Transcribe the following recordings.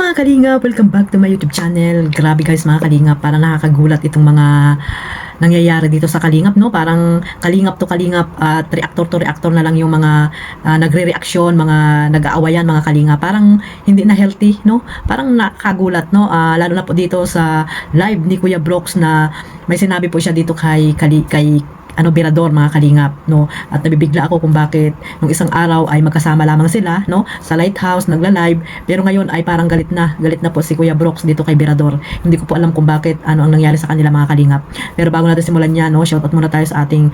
Mga kalingap, welcome back to my YouTube channel. Grabe guys mga kalingap, parang nakakagulat itong mga nangyayari dito sa kalingap, no? Parang kalingap to kalingap at reactor to reactor na lang yung mga nagre-reaksyon, mga nag-aawayan, mga kalingap. Parang hindi na healthy, no? Parang nakakagulat, no? Lalo na po dito sa live ni Kuya Brooks na may sinabi po siya dito kay Birador, mga kalingap, no? At nabibigla ako kung bakit nung isang araw ay magkasama lamang sila, no? Sa lighthouse nagla-live, pero ngayon ay parang galit na po si Kuya Brooks dito kay Birador. Hindi ko po alam kung bakit ang nangyari sa kanila, mga kalingap. Pero bago natin simulan yan, no, shoutout muna tayo sa ating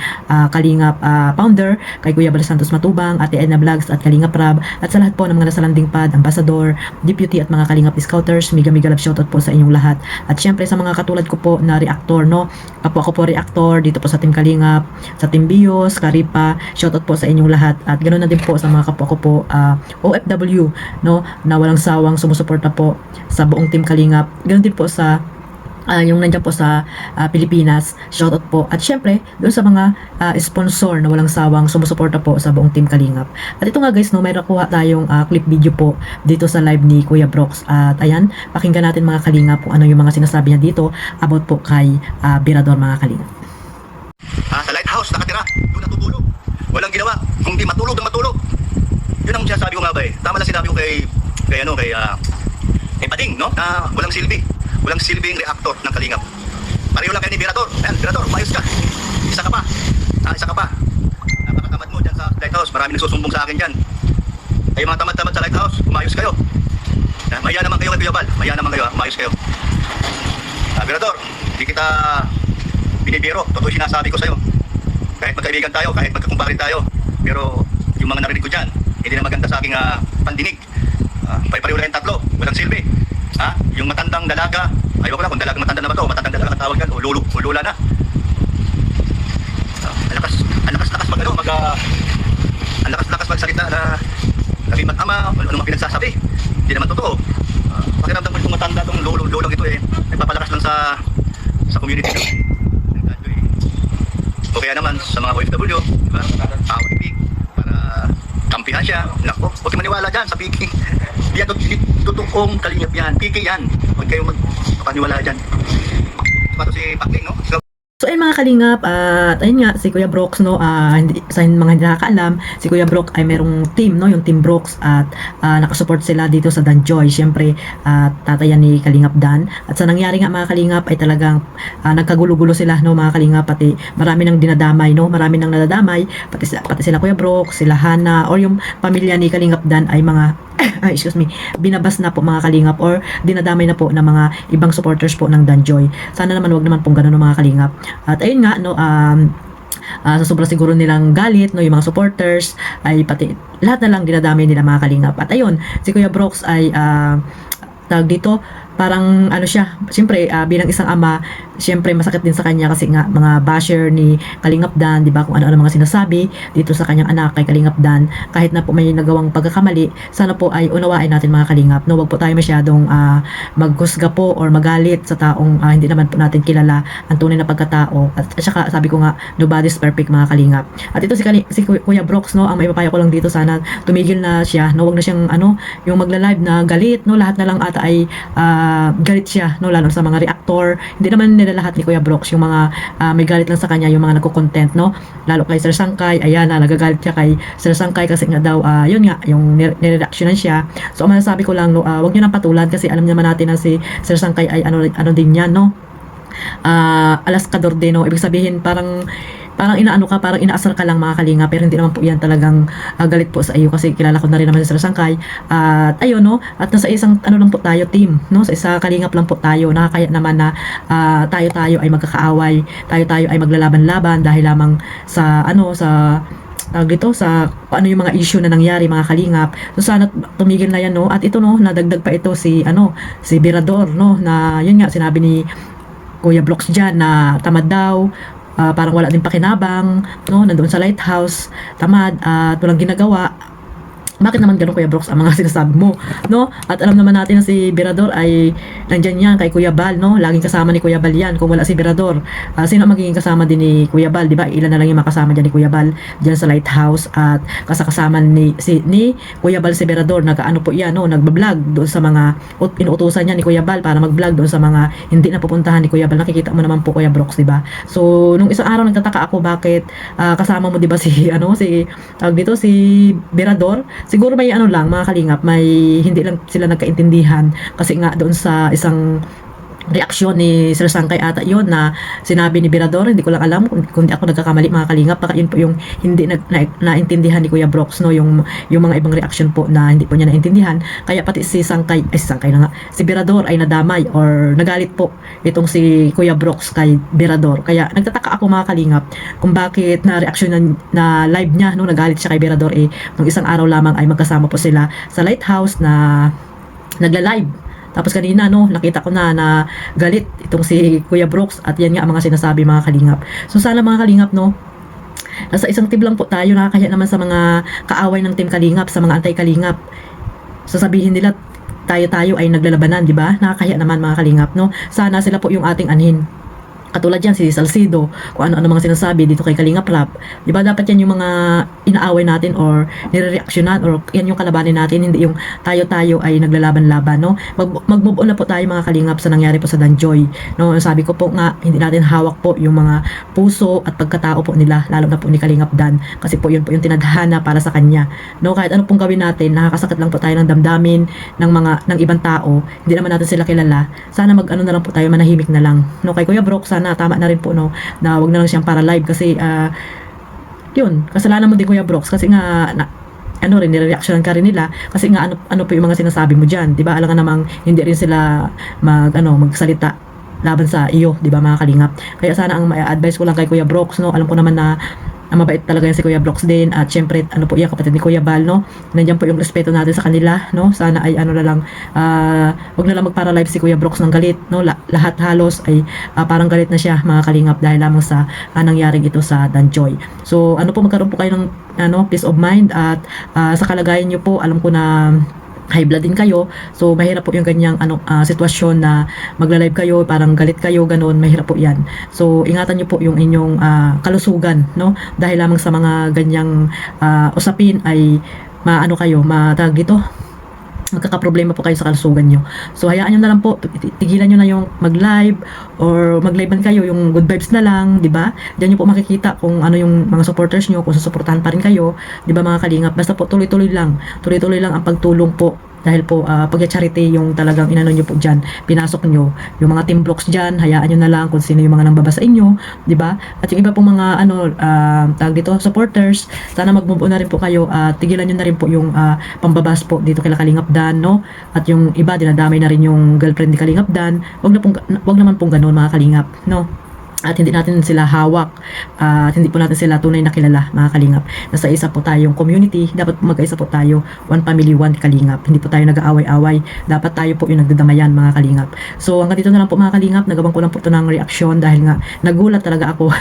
kalingap founder, kay Kuya Bal Santos Matubang, Ate Edna Vlogs at Kalingap Rab, at sa lahat po ng mga nasa landing pad, ambassador, deputy at mga kalingap scouters, mega love shoutout po sa inyong lahat. At syempre sa mga katulad ko po na reactor, no? Ako po reactor dito po sa Team Kalingap, sa Team Bios, Karipa, shoutout po sa inyong lahat. At ganoon na din po sa mga kapwa ko po OFW, no, na walang sawang sumusuporta po sa buong Team Kalingap. Ganoon din po sa yung nandiyan po sa Pilipinas, shoutout po. At syempre, doon sa mga sponsor na walang sawang sumusuporta po sa buong Team Kalingap. At ito nga guys, no, may nakuha tayong clip video po dito sa live ni Kuya Brooks. At ayan, pakinggan natin mga Kalingap kung ano yung mga sinasabi niya dito about po kay Birador, mga Kalingap. Sa lighthouse nakatira, doon natutulog. Walang ginawa, kundi matulog ng matulog. Yun ang sinasabi ko nga ba eh. Tama lang sinabi ko kay Pading, no? Na walang silbi. Walang silbing reactor ng Kalingap. Pareho lang kayo ni Birador. Ayan, Birador, umayos ka. Isa ka pa. Isa ka pa. Napakatamad mo dyan sa lighthouse. Marami nagsusumbong sa akin dyan. Kayo mga tamad-tamad sa lighthouse, umayos kayo. Maya naman kayo kay Kuya Bal. Maya naman kayo, umayos kayo. Birador, hindi kita binibiro, totoo sinasabi ko sa'yo. Kahit magkaibigan tayo, kahit magkakumparin tayo, pero yung mga narinig ko dyan, hindi na maganda sa aking pandinig. Pareho lang yung tatlo, walang silbi. Yung matandang dalaga, ayaw ko na kung dalagang matanda na ba ito, matandang dalaga tawag yan, o lula na. Ang lakas-lakas magsalita na sabi mag-ama, ano mga pinagsasabi, hindi naman totoo. Pakiramdam ko itong matanda, itong lulang ito nagpapalakas lang sa community. O kaya naman sa mga OFW, diba? Ibig, para kampihan siya. Nako, huwag kayo maniwala dyan sa piking. Yan, tutungkong Kalingap yan. Piki yan. Huwag kayo magpapaniwala dyan. Diba ito si Pakling, no? So ayun mga Kalingap, at ayun nga si Kuya Brooks, no, sa mga hindi nakakaalam, si Kuya Brooks ay merong team, no, yung Team Brooks, at nakasupport sila dito sa Danjoy, syempre tatayan ni Kalingap Dan. At sa nangyari nga mga Kalingap ay talagang nagkagulo-gulo sila, no, mga Kalingap, pati marami nang dinadamay, no, marami nang nadadamay, pati sila Kuya Brooks, sila Hana, or yung pamilya ni Kalingap Dan ay mga binabas na po, mga Kalingap, or dinadamay na po ng mga ibang supporters po ng Danjoy. Sana naman wag naman pong ganun, mga Kalingap. At ayun nga, no, sa sobrang siguro nilang galit, no, yung mga supporters ay pati lahat na lang dinadamay nila, mga Kalingap. At ayun, si Kuya Brooks ay tawag dito, parang ano siya, siyempre bilang isang ama, siyempre masakit din sa kanya kasi nga mga basher ni Kalingap Dan, 'di ba, kung ano-ano mga sinasabi dito sa kanyang anak kay Kalingap Dan. Kahit na po may nagawang pagkakamali, sana po ay unawain natin, mga Kalingap, no, wag po tayo masyadong maghusga po or magalit sa taong hindi naman po natin kilala ang tunay na pagkatao. At saka sabi ko nga, nobody's perfect, mga Kalingap. At ito si Kuya Brooks, no, ang maipapayo ko lang dito, sana tumigil na siya, no, wag na siyang yung magla-live na galit, no, lahat na lang ata ay galit siya, no, lalo sa mga reactor. Hindi naman nila lahat ni Kuya Brooks yung mga may galit lang sa kanya, yung mga nagko-content, no, lalo kay Sir Sangkay. Ayan, nagagalit siya kay Sir Sangkay kasi nga daw yun nga, yung nire-reactionan siya. So ang masasabi ko lang, no, wag niyo nang patulan kasi alam naman natin na si Sir Sangkay ay ano din yan, no, alaskador din, no, ibig sabihin parang inaano ka, parang inaasar ka lang, mga Kalingap, pero hindi naman po yan talagang galit po sa iyo kasi kilala ko na rin naman si Sir Sangkay. At ayun, no, at nasa isang lang po tayo, team, no, sa isa Kalingap lang po tayo. Nakakaya naman na tayo ay magkakaaway, tayo ay maglalaban-laban dahil lamang sa dito sa paano yung mga issue na nangyari, mga Kalingap. So sana tumigil na yan, no. At ito, no, nadagdag pa ito si Birador, no, na yun nga sinabi ni Kuya Brooks dyan na tamad daw, parang wala din pakinabang, no, nandoon sa lighthouse, tamad at walang ginagawa. bakit naman ganun Kuya Brooks ang mga sinasabi mo, no? At alam naman natin na si Berador ay nandyan yan kay Kuya Bal, no? Laging kasama ni Kuya Bal yan. Kung wala si Berador, sino ang magiging kasama din ni Kuya Bal, di ba? Ilan na lang yung makasama dyan ni Kuya Bal dyan sa lighthouse, at kasakasama ni Kuya Bal si Berador, nag-ano po yan, no? Nagbablog doon sa mga inuutusan niya ni Kuya Bal para mag-vlog doon sa mga hindi na pupuntahan ni Kuya Bal. Nakikita mo naman po Kuya Brooks, di ba? So nung isang araw nagtataka ako bakit kasama mo, di ba, si tawag dito, si Berador. Siguro may ano lang mga kalingap, may hindi lang sila nagkaintindihan kasi nga doon sa isang reaksyon ni Sir Sangkay ata yun na sinabi ni Berador, hindi ko lang alam kung di ako nagkakamali mga kalingap, baka yun po yung hindi naintindihan ni Kuya Brooks, no, yung mga ibang reaksyon po na hindi po niya naintindihan, kaya pati si Sangkay na nga, si Berador ay nadamay or nagalit po itong si Kuya Brooks kay Berador. Kaya nagtataka ako mga kalingap kung bakit na reaksyon na live niya, no, nagalit siya kay Berador, nung isang araw lamang ay magkasama po sila sa lighthouse na nagla-live. Tapos kanina, no, nakita ko na galit itong si Kuya Brooks, at yan nga ang mga sinasabi mga kalingap. So sana mga kalingap, no, nasa isang team lang po tayo, nakakahiya naman sa mga kaaway ng team Kalingap, sa mga anti-Kalingap. Sasabihin nila tayo ay naglalabanan, di ba? Nakakahiya naman mga kalingap, no? Sana sila po yung ating anhin. Katulad yan si Salcido, kung ano-ano mga sinasabi dito kay Kalingap Rap. Di ba dapat yan yung mga inaaway natin or nire-reaksyonan or yan yung kalabanin natin, hindi yung tayo ay naglalaban-laban, no? Mag-move on na po tayo mga kalingap sa nangyari po sa Danjoy, no? Sabi ko po nga, hindi natin hawak po yung mga puso at pagkatao po nila, lalo na po ni Kalingap Dan, kasi po yun po yung tinadhana para sa kanya, no? Kahit ano pong gawin natin, nakakasakit lang po tayo ng damdamin ng ibang tao, hindi naman natin sila kilala. Sana mag-ano na lang po tayo, manahimik na lang, no? Kay Kuya Brooks, sana tama na rin po, no, na wag na lang siyang para live kasi yun, kasalanan mo din Kuya Brooks kasi nga nireaksyonan ka rin nila kasi nga ano po yung mga sinasabi mo diyan, 'di ba? Alam nga namang hindi rin sila magsalita laban sa iyo, 'di ba mga kalingap? Kaya sana ang advice ko lang kay Kuya Brooks, no, alam ko naman na mabait talaga yan si Kuya Brooks din, at syempre po yan, kapatid ni Kuya Bal, no, nandiyan po yung respeto natin sa kanila, no. Sana ay na lang wag na lang magpara-live si Kuya Brooks ng galit, no. Lahat halos ay parang galit na siya mga kalingap dahil lamang sa nangyaring ito sa Danjoy. So magkaroon po kayo ng peace of mind, at sa kalagayan niyo po, alam ko na high blood din kayo, so mahirap po yung ganyang sitwasyon na magla-live kayo, parang galit kayo, ganun, mahirap po yan. So ingatan niyo po yung inyong kalusugan, no, dahil lamang sa mga ganyang usapin ay matag dito, magkakaproblema po kayo sa kalusugan nyo. So hayaan nyo na lang po, tigilan nyo na yung mag-live or mag-live man kayo, yung good vibes na lang, di ba? Diyan nyo po makikita kung ano yung mga supporters nyo, kung susuportahan pa rin kayo, di ba mga kalingap? Basta po tuloy-tuloy lang ang pagtulong po, dahil po pag-charity yung talagang inano nyo po dyan, pinasok nyo yung mga team blocks dyan, hayaan nyo na lang kung sino yung mga nambabasa inyo, di ba? At yung iba pong mga tag dito, supporters, sana mag-move on na rin po kayo, at tigilan nyo na rin po yung pambabas po dito kay Kalingap Dan, no? At yung iba dinadamay na rin yung girlfriend ni Kalingap Dan, wag naman pong ganoon mga kalingap, no? At hindi natin sila hawak, at hindi po natin sila tunay na kilala mga kalingap. Nasa isa po tayong community, dapat magkaisa po tayo, one family, one kalingap. Hindi po tayo nag-aaway-away, dapat tayo po yung nagdadamayan mga kalingap. So hanggang dito na lang po mga kalingap, nagabang ko lang po ito ng reaksyon dahil nga nagulat talaga ako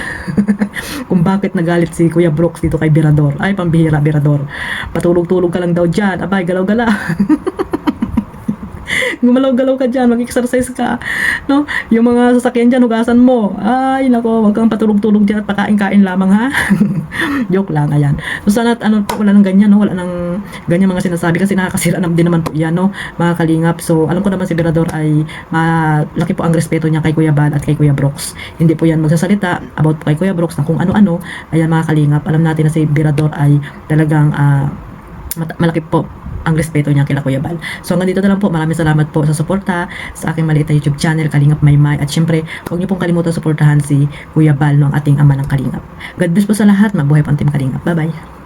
kung bakit nagalit si Kuya Brooks dito kay Berador. Ay, pambihira Berador, patulog-tulog ka lang daw dyan, abay galaw-gala. Gumalaw-galaw ka dyan, mag-exercise ka, no? Yung mga sasakyan dyan, hugasan mo. Ay, nako, wag kang patulog-tulog dyan at pakain-kain lamang, ha? Joke lang, ayan. So, sana wala nang ganyan, no? Wala nang ganyan mga sinasabi kasi nakakasira din naman po yan, no? Mga kalingap. So, alam ko naman si Berador ay malaki po ang respeto niya kay Kuya Bal at kay Kuya Brooks. Hindi po yan magsasalita about po kay Kuya Brooks ng kung ano-ano. Ayan mga kalingap, alam natin na si Berador ay talagang malaki po ang respeto niya kila Kuya Bal. So hanggang dito na lang po. Maraming salamat po sa suporta sa aking maliit na YouTube channel, Kalingap Maymay. At syempre, huwag niyo pong kalimutan suportahan si Kuya Bal, no, ang ating ama ng Kalingap. God bless po sa lahat. Mabuhay po ang Team Kalingap. Bye-bye.